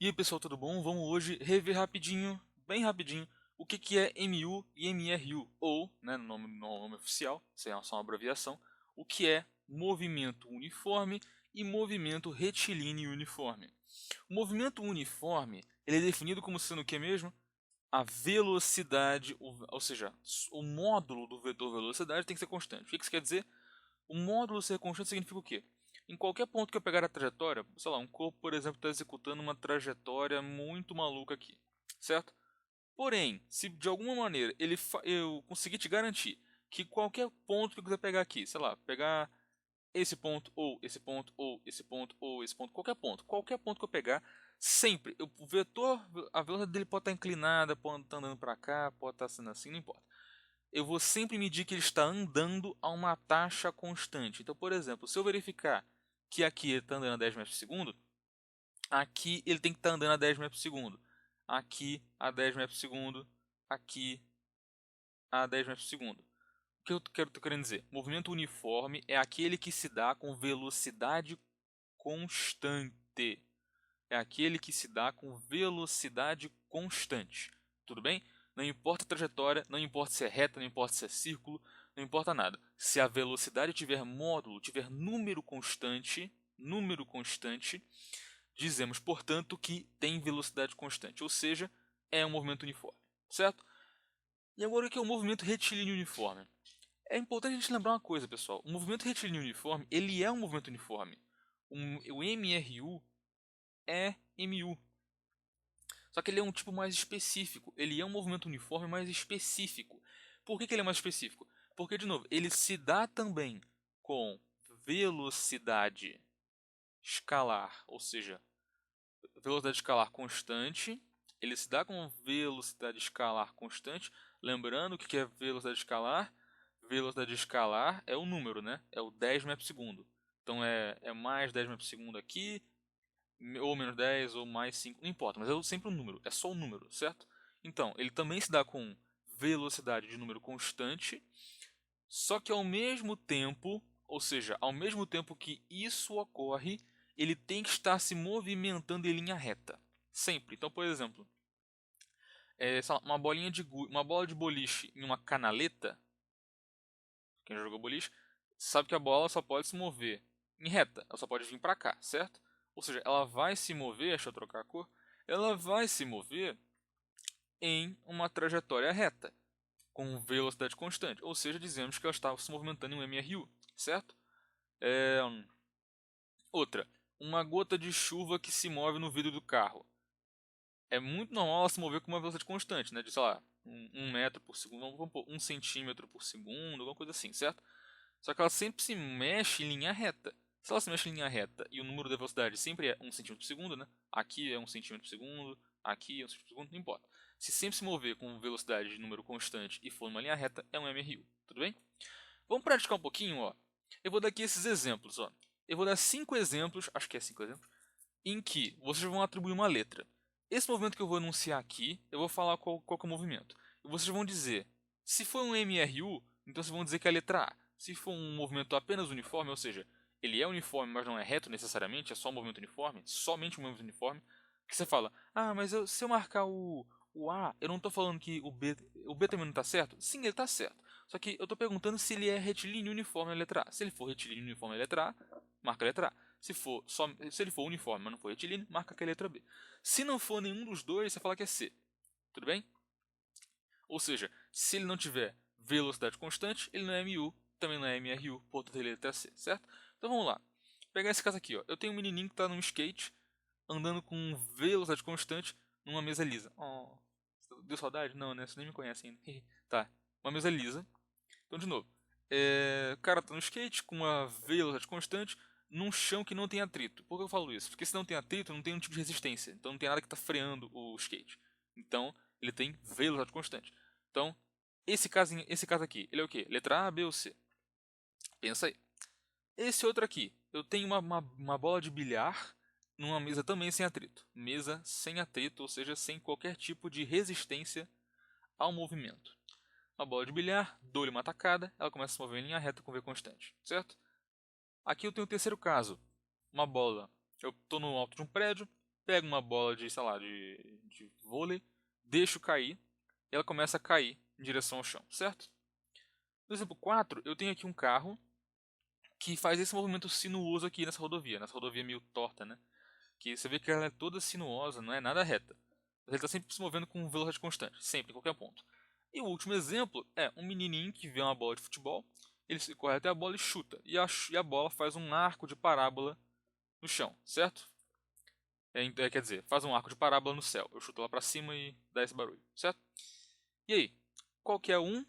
E aí pessoal, tudo bom? Vamos hoje rever rapidinho, bem rapidinho, o que é MU e MRU, ou, né, no nome oficial, isso é só uma abreviação, o que é movimento uniforme e movimento retilíneo uniforme. O movimento uniforme ele é definido como sendo o que mesmo? A velocidade, ou seja, o módulo do vetor velocidade tem que ser constante. O que isso quer dizer? O módulo ser constante significa o quê? Em qualquer ponto que eu pegar a trajetória, sei lá, um corpo, por exemplo, está executando uma trajetória muito maluca aqui, certo? Porém, se de alguma maneira eu conseguir te garantir que qualquer ponto que eu quiser pegar aqui, sei lá, pegar esse ponto, ou esse ponto, ou esse ponto, ou esse ponto, qualquer ponto que eu pegar, sempre, o vetor, a velocidade dele pode estar inclinada, pode estar andando para cá, pode estar sendo assim, não importa. Eu vou sempre medir que ele está andando a uma taxa constante. Então, por exemplo, se eu verificar que aqui ele está andando a 10 metros por segundo, aqui ele tem que estar andando a 10 metros por segundo. Aqui a 10 metros por segundo, aqui a 10 metros por segundo. O que eu estou querendo dizer? Movimento uniforme é aquele que se dá com velocidade constante. É aquele que se dá com velocidade constante. Tudo bem? Não importa a trajetória, não importa se é reta, não importa se é círculo, não importa nada. Se a velocidade tiver módulo, tiver número constante, dizemos, portanto, que tem velocidade constante, ou seja, é um movimento uniforme, certo? E agora o que é o movimento retilíneo uniforme? É importante a gente lembrar uma coisa, pessoal. O movimento retilíneo uniforme, ele é um movimento uniforme. O MRU é MU. Só que ele é um tipo mais específico. Ele é um movimento uniforme mais específico. Por que ele é mais específico? Porque, de novo, ele se dá também com velocidade escalar, ou seja, velocidade escalar constante. Ele se dá com velocidade escalar constante. Lembrando o que é velocidade escalar? Velocidade escalar é o número, né? É o 10 metros por segundo. Então é mais 10 metros por segundo aqui, ou menos 10 ou mais 5, não importa, mas é sempre um número, é só um número, certo? Então, ele também se dá com velocidade de número constante, só que ao mesmo tempo, ou seja, ao mesmo tempo que isso ocorre, ele tem que estar se movimentando em linha reta, sempre. Então, por exemplo, sei lá, uma bola de boliche em uma canaleta, quem já jogou boliche, sabe que a bola só pode se mover em reta, ela só pode vir para cá, certo? Ou seja, ela vai se mover, deixa eu trocar a cor, ela vai se mover em uma trajetória reta, com velocidade constante. Ou seja, dizemos que ela está se movimentando em um MRU, certo? É, outra, uma gota de chuva que se move no vidro do carro. É muito normal ela se mover com uma velocidade constante, né? De, sei lá, um metro por segundo, vamos pôr, 1 centímetro por segundo, alguma coisa assim, certo? Só que ela sempre se mexe em linha reta. Se ela se mexe em linha reta e o número da velocidade sempre é 1 centímetro por segundo, né? Aqui é 1 centímetro por segundo, aqui é 1 centímetro por segundo, não importa. Se sempre se mover com velocidade de número constante e for numa linha reta, é um MRU, tudo bem? Vamos praticar um pouquinho, ó. Eu vou dar aqui esses exemplos, ó. Eu vou dar 5 exemplos, acho que é 5 exemplos, em que vocês vão atribuir uma letra. Esse movimento que eu vou enunciar aqui, eu vou falar qual que é o movimento. E vocês vão dizer, se for um MRU, então vocês vão dizer que é a letra A. Se for um movimento apenas uniforme, ou seja, ele é uniforme, mas não é reto necessariamente, é só um movimento uniforme, somente um movimento uniforme, que você fala, ah, mas se eu marcar o A, eu não estou falando que o B também não está certo? Sim, ele está certo. Só que eu estou perguntando se ele é retilíneo uniforme na letra A. Se ele for retilíneo uniforme na letra A, marca a letra A. Se ele for uniforme, mas não for retilíneo, marca que é a letra B. Se não for nenhum dos dois, você fala que é C. Tudo bem? Ou seja, se ele não tiver velocidade constante, ele não é MU, também não é MRU, portanto ele é letra C, certo? Então vamos lá. Vou pegar esse caso aqui, ó. Eu tenho um menininho que está num skate, andando com velocidade constante numa mesa lisa. Oh, deu saudade? Não, né? Você nem me conhece ainda. Tá, uma mesa lisa. Então, de novo, o cara tá no skate com uma velocidade constante num chão que não tem atrito. Por que eu falo isso? Porque se não tem atrito, não tem nenhum tipo de resistência. Então não tem nada que está freando o skate. Então ele tem velocidade constante. Então, esse caso aqui, ele é o quê? Letra A, B ou C? Pensa aí. Esse outro aqui, eu tenho uma bola de bilhar numa mesa também sem atrito. Mesa sem atrito, ou seja, sem qualquer tipo de resistência ao movimento. Uma bola de bilhar, dou-lhe uma tacada, ela começa a se mover em linha reta com V constante, certo? Aqui eu tenho o terceiro caso. Uma bola. Eu estou no alto de um prédio, pego uma bola de, sei lá, de vôlei, deixo cair, e ela começa a cair em direção ao chão, certo? No exemplo 4, eu tenho aqui um carro que faz esse movimento sinuoso aqui nessa rodovia meio torta, né? Que você vê que ela é toda sinuosa, não é nada reta. Ele está sempre se movendo com velocidade constante, sempre, em qualquer ponto. E o último exemplo é um menininho que vê uma bola de futebol, ele corre até a bola e chuta, e a bola faz um arco de parábola no chão, certo? Quer dizer, faz um arco de parábola no céu. Eu chuto lá pra cima e dá esse barulho, certo? E aí, qual que é um?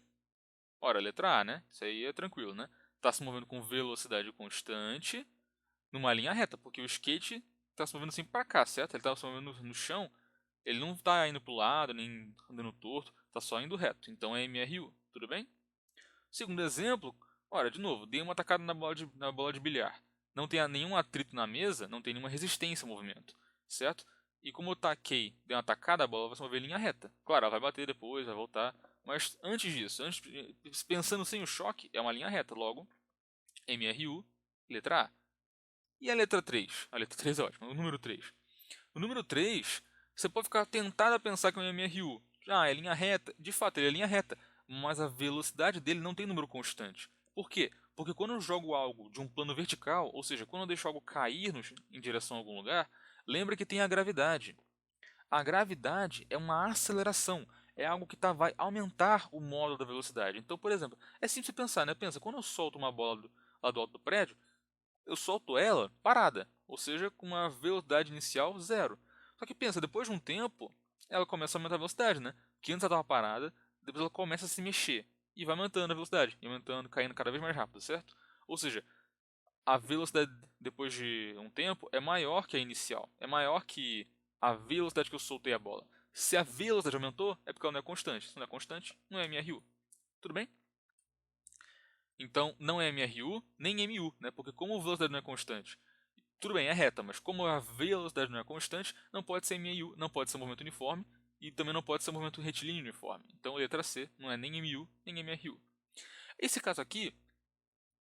Ora, letra A, né? Isso aí é tranquilo, né? Está se movendo com velocidade constante numa linha reta, porque o skate está se movendo sempre para cá, certo? Ele está se movendo no chão, ele não está indo para o lado, nem andando torto, está só indo reto. Então é MRU, tudo bem? Segundo exemplo, ora, de novo, dei uma tacada na bola de bilhar. Não tem nenhum atrito na mesa, não tem nenhuma resistência ao movimento, certo? E como eu taquei, dei uma tacada, a bola vai se mover em linha reta. Claro, ela vai bater depois, vai voltar, mas antes disso, pensando sem o choque, é uma linha reta, logo, MRU, letra A. E a letra 3? A letra 3 é ótima, o número 3. O número 3, você pode ficar tentado a pensar que é um MRU. Ah, é linha reta. De fato, ele é linha reta, mas a velocidade dele não tem número constante. Por quê? Porque quando eu jogo algo de um plano vertical, ou seja, quando eu deixo algo cair em direção a algum lugar, lembra que tem a gravidade. A gravidade é uma aceleração, é algo que vai aumentar o módulo da velocidade. Então, por exemplo, é simples pensar, né? Pensa, quando eu solto uma bola lá do alto do prédio, eu solto ela parada, ou seja, com uma velocidade inicial zero. Só que pensa, depois de um tempo, ela começa a aumentar a velocidade, né? Porque antes ela estava parada, depois ela começa a se mexer e vai aumentando a velocidade, e aumentando, caindo cada vez mais rápido, certo? Ou seja, a velocidade depois de um tempo é maior que a inicial, é maior que a velocidade que eu soltei a bola. Se a velocidade aumentou, é porque ela não é constante. Se não é constante, não é MRU. Tudo bem? Então, não é MRU nem MU, né? Porque como a velocidade não é constante, tudo bem, é reta, mas como a velocidade não é constante, não pode ser MU, não pode ser um movimento uniforme e também não pode ser um movimento retilíneo uniforme. Então, a letra C não é nem MU nem MRU. Esse caso aqui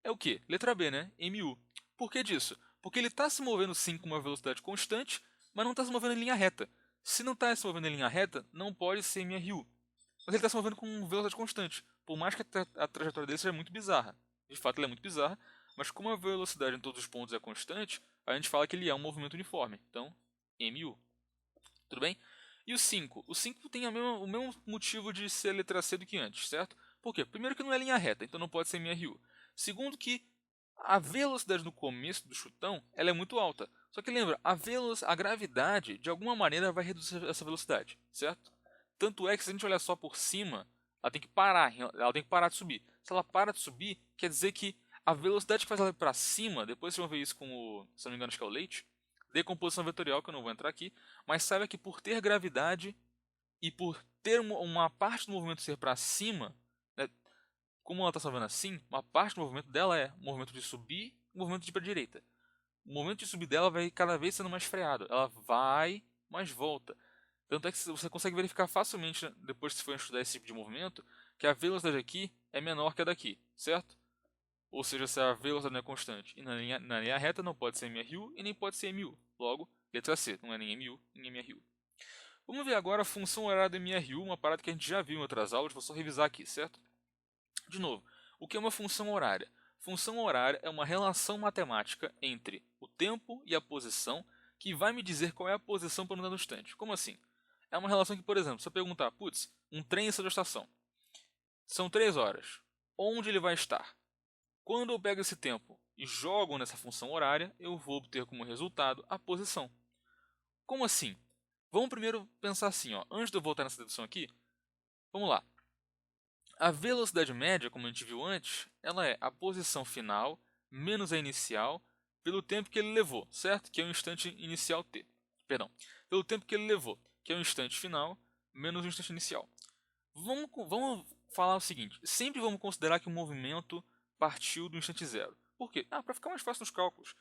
é o que? Letra B, né? MU. Por que disso? Porque ele está se movendo sim com uma velocidade constante, mas não está se movendo em linha reta. Se não está se movendo em linha reta, não pode ser MRU. Mas ele está se movendo com velocidade constante. Por mais que a trajetória dele seja muito bizarra. De fato, ela é muito bizarra. Mas como a velocidade em todos os pontos é constante, a gente fala que ele é um movimento uniforme. Então, MU. Tudo bem? E o 5? O 5 tem o mesmo motivo de ser letra C do que antes, certo? Por quê? Primeiro que não é linha reta, então não pode ser MRU. Segundo que a velocidade no começo do chutão ela é muito alta. Só que lembra, a gravidade de alguma maneira vai reduzir essa velocidade, certo? Tanto é que se a gente olhar só por cima, ela tem que parar de subir. Se ela para de subir, quer dizer que a velocidade que faz ela ir para cima, depois vocês vão ver isso com o, se não me engano, acho que é o Leite, decomposição vetorial, que eu não vou entrar aqui, mas saiba que por ter gravidade e por ter uma parte do movimento ser para cima, né, como ela está se movendo assim, uma parte do movimento dela é o movimento de subir e o movimento de ir para a direita. O momento de subir dela vai cada vez sendo mais freado. Ela vai, mas volta. Tanto é que você consegue verificar facilmente, né, depois que você for estudar esse tipo de movimento, que a velocidade aqui é menor que a daqui, certo? Ou seja, se a velocidade não é constante e na linha reta não pode ser MRU e nem pode ser MU. Logo, letra C, não é nem MU nem MRU. Vamos ver agora a função horária do MRU, uma parada que a gente já viu em outras aulas, vou só revisar aqui, certo? De novo, o que é uma função horária? Função horária é uma relação matemática entre o tempo e a posição que vai me dizer qual é a posição para um dado instante. Como assim? É uma relação que, por exemplo, se eu perguntar, putz, um trem saiu da estação. São 3 horas. Onde ele vai estar? Quando eu pego esse tempo e jogo nessa função horária, eu vou obter como resultado a posição. Como assim? Vamos primeiro pensar assim, ó. Antes de eu voltar nessa dedução aqui, vamos lá. A velocidade média, como a gente viu antes, ela é a posição final menos a inicial pelo tempo que ele levou, certo? Que é o instante inicial t. Perdão. Pelo tempo que ele levou, que é o instante final menos o instante inicial. Vamos falar o seguinte, sempre vamos considerar que o movimento partiu do instante zero. Por quê? Para ficar mais fácil nos cálculos.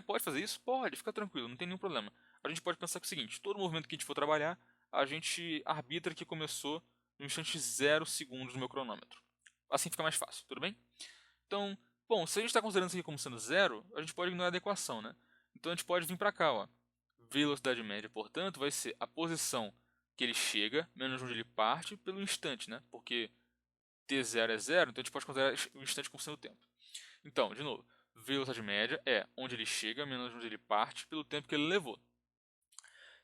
Pode fazer isso? Pode, fica tranquilo, não tem nenhum problema. A gente pode pensar que é o seguinte, todo movimento que a gente for trabalhar, a gente arbitra que começou no instante 0 segundos no meu cronômetro. Assim fica mais fácil, tudo bem? Então, bom, se a gente está considerando isso aqui como sendo zero, a gente pode ignorar a equação, né? Então a gente pode vir para cá, ó. Velocidade média, portanto, vai ser a posição que ele chega, menos onde ele parte, pelo instante, né? Porque t0 é 0, então a gente pode considerar o instante como sendo o tempo. Então, de novo, velocidade média é onde ele chega, menos onde ele parte, pelo tempo que ele levou.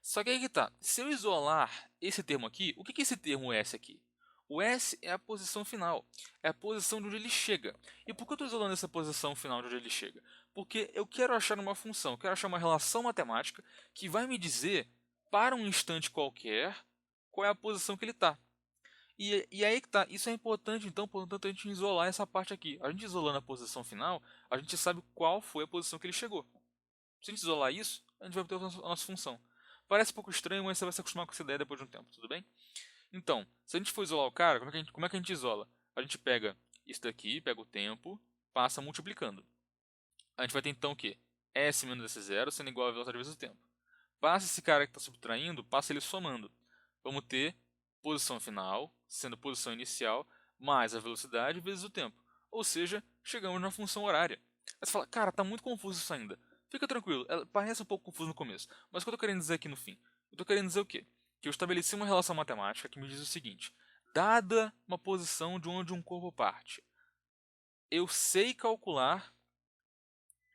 Só que aí que tá, se eu isolar esse termo aqui, o que é esse termo S aqui? O S é a posição final, é a posição de onde ele chega. E por que eu estou isolando essa posição final de onde ele chega? Porque eu quero achar uma função, eu quero achar uma relação matemática que vai me dizer, para um instante qualquer, qual é a posição que ele está. E aí que tá, isso é importante, então, portanto, a gente isolar essa parte aqui. A gente isolando a posição final, a gente sabe qual foi a posição que ele chegou. Se a gente isolar isso, a gente vai obter a nossa função. Parece um pouco estranho, mas você vai se acostumar com essa ideia depois de um tempo, tudo bem? Então, se a gente for isolar o cara, como é que a gente isola? A gente pega isso daqui, pega o tempo, passa multiplicando. A gente vai ter então o quê? S menos esse zero sendo igual a velocidade vezes o tempo. Passa esse cara que está subtraindo, passa ele somando. Vamos ter posição final, sendo posição inicial, mais a velocidade vezes o tempo. Ou seja, chegamos na função horária. Aí você fala, cara, tá muito confuso isso ainda. Fica tranquilo, parece um pouco confuso no começo. Mas o que eu estou querendo dizer aqui no fim? Eu estou querendo dizer o quê? Que eu estabeleci uma relação matemática que me diz o seguinte. Dada uma posição de onde um corpo parte, eu sei calcular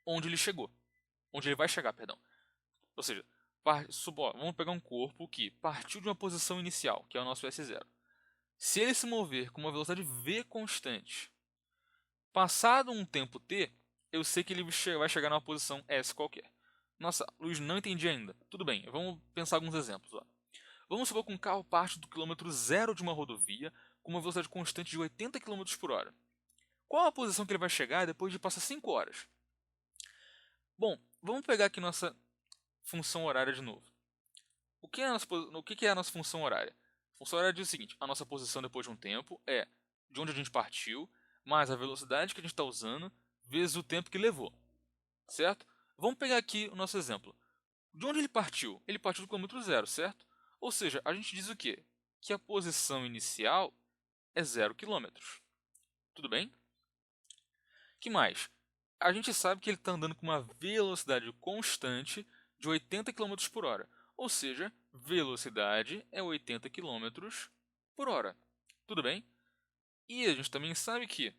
onde ele chegou. Onde ele vai chegar, perdão. Ou seja, vamos pegar um corpo que partiu de uma posição inicial, que é o nosso S0. Se ele se mover com uma velocidade v constante, passado um tempo t, eu sei que ele vai chegar numa posição S qualquer. Nossa, Luiz, não entendi ainda. Tudo bem, vamos pensar alguns exemplos. Ó. Vamos supor que um carro parte do quilômetro zero de uma rodovia com uma velocidade constante de 80 km por hora. Qual a posição que ele vai chegar depois de passar 5 horas? Bom, vamos pegar aqui nossa função horária de novo. O que é a nossa função horária? A função horária diz o seguinte: a nossa posição depois de um tempo é de onde a gente partiu, mais a velocidade que a gente está usando, vezes o tempo que levou. Certo? Vamos pegar aqui o nosso exemplo. De onde ele partiu? Ele partiu do quilômetro zero, certo? Ou seja, a gente diz o quê? Que a posição inicial é 0 km. Tudo bem? Que mais? A gente sabe que ele está andando com uma velocidade constante de 80 km por hora. Ou seja, velocidade é 80 km por hora. Tudo bem? E a gente também sabe que,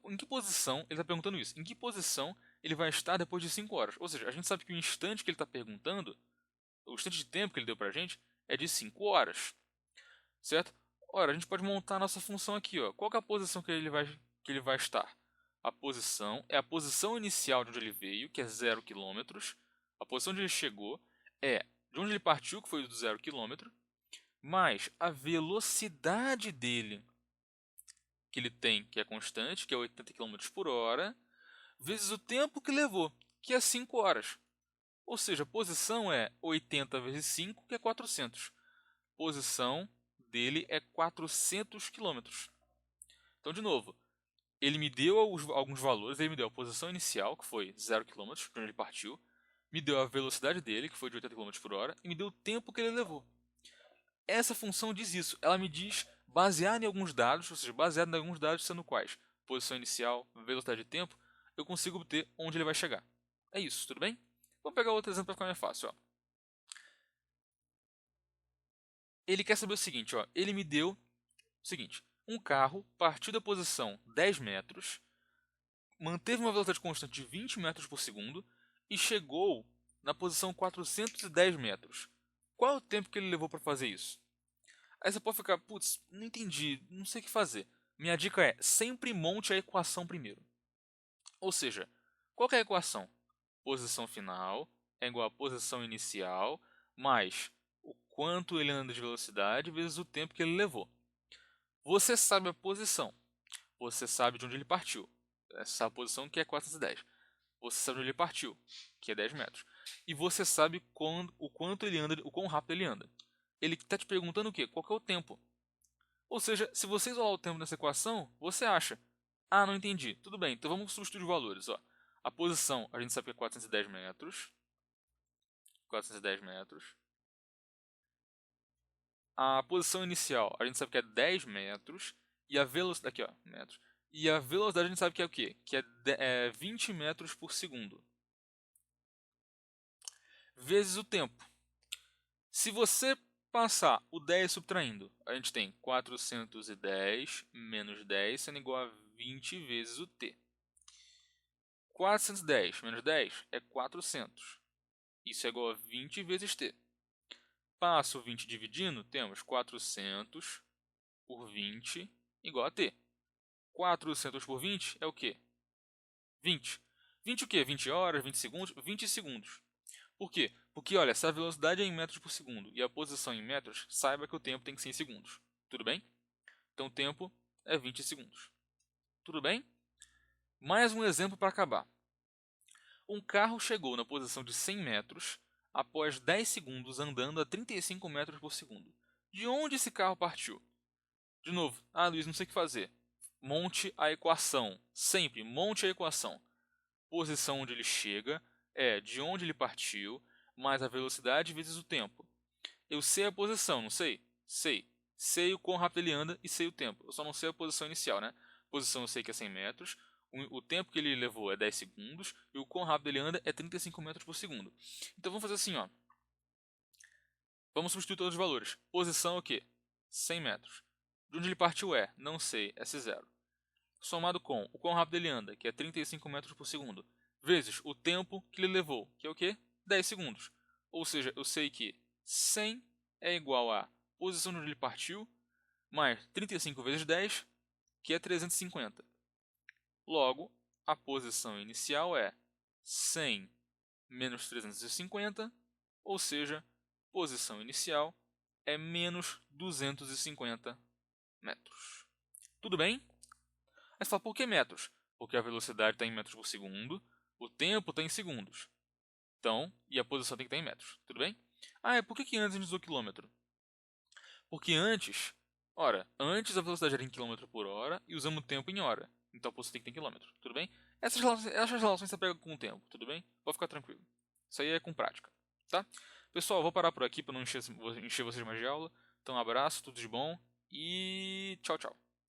em que posição, ele está perguntando isso, em que posição ele vai estar depois de 5 horas. Ou seja, a gente sabe que o instante que ele está perguntando, o instante de tempo que ele deu para a gente, é de 5 horas. Certo? Ora, a gente pode montar a nossa função aqui. Ó. Qual que é a posição que ele vai estar? A posição é a posição inicial de onde ele veio, que é 0 km. A posição onde ele chegou é de onde ele partiu, que foi do 0 km, mais a velocidade dele, que ele tem, que é constante, que é 80 km por hora, vezes o tempo que levou, que é 5 horas. Ou seja, a posição é 80 vezes 5, que é 400. Posição dele é 400 km. Então, de novo, ele me deu alguns valores, ele me deu a posição inicial, que foi 0 km, de onde ele partiu, me deu a velocidade dele, que foi de 80 km por hora, e me deu o tempo que ele levou. Essa função diz isso, ela me diz, baseada em alguns dados, ou seja, baseada em alguns dados sendo quais? Posição inicial, velocidade de tempo, eu consigo obter onde ele vai chegar. É isso, tudo bem? Vamos pegar outro exemplo para ficar mais fácil. Ó. Ele quer saber o seguinte, ó, ele me deu o seguinte, um carro partiu da posição 10 metros, manteve uma velocidade constante de 20 metros por segundo e chegou na posição 410 metros. Qual é o tempo que ele levou para fazer isso? Aí você pode ficar, putz, não entendi, não sei o que fazer. Minha dica é, sempre monte a equação primeiro. Ou seja, qual que é a equação? Posição final é igual a posição inicial mais o quanto ele anda de velocidade vezes o tempo que ele levou. Você sabe a posição, você sabe de onde ele partiu. Essa posição que é 410. Você sabe onde ele partiu, que é 10 metros. E você sabe o quanto ele anda, o quão rápido ele anda. Ele está te perguntando o quê? Qual que é o tempo? Ou seja, se você isolar o tempo nessa equação, você acha. Ah, não entendi. Tudo bem, então vamos substituir os valores. Ó. A posição, a gente sabe que é 410 metros. 410 metros. A posição inicial, a gente sabe que é 10 metros. E a velocidade, aqui ó, metros. E a velocidade a gente sabe que é o quê? Que é 20 metros por segundo. vezes o tempo. Se você passar o 10 subtraindo, a gente tem 410 menos 10 sendo igual a 20 vezes o t. 410 menos 10 é 400. Isso é igual a 20 vezes t. Passo o 20 dividindo, temos 400 por 20 igual a t. 400 por 20 é o quê? 20. 20 o quê? 20 horas, 20 segundos? 20 segundos. Por quê? Porque, olha, se a velocidade é em metros por segundo e a posição em metros, saiba que o tempo tem que ser em segundos. Tudo bem? Então, o tempo é 20 segundos. Tudo bem? Mais um exemplo para acabar. Um carro chegou na posição de 100 metros após 10 segundos andando a 35 metros por segundo. De onde esse carro partiu? De novo, Luiz, não sei o que fazer. Monte a equação. Sempre monte a equação. Posição onde ele chega é de onde ele partiu, mais a velocidade vezes o tempo. Eu sei a posição, não sei? Sei. Sei o quão rápido ele anda e sei o tempo. Eu só não sei a posição inicial, né? A posição eu sei que é 100 metros. O tempo que ele levou é 10 segundos. E o quão rápido ele anda é 35 metros por segundo. Então vamos fazer assim, ó. Vamos substituir todos os valores. Posição é o quê? 100 metros. De onde ele partiu é? Não sei, S0. Somado com o quão rápido ele anda, que é 35 metros por segundo, vezes o tempo que ele levou, que é o quê? 10 segundos. Ou seja, eu sei que 100 é igual a posição de onde ele partiu, mais 35 vezes 10, que é 350. Logo, a posição inicial é 100 menos 350, ou seja, posição inicial é menos 250 metros. Tudo bem? Aí você fala, por que metros? Porque a velocidade está em metros por segundo, o tempo está em segundos. Então, e a posição tem que estar em metros. Tudo bem? Por que antes a gente usou quilômetro? Porque antes, antes a velocidade era em quilômetro por hora e usamos o tempo em hora. Então a posição tem que ter em quilômetro. Tudo bem? Essas relações você pega com o tempo. Tudo bem? Pode ficar tranquilo. Isso aí é com prática. Tá? Pessoal, eu vou parar por aqui para não encher vocês mais de aula. Então, um abraço, tudo de bom e tchau, tchau.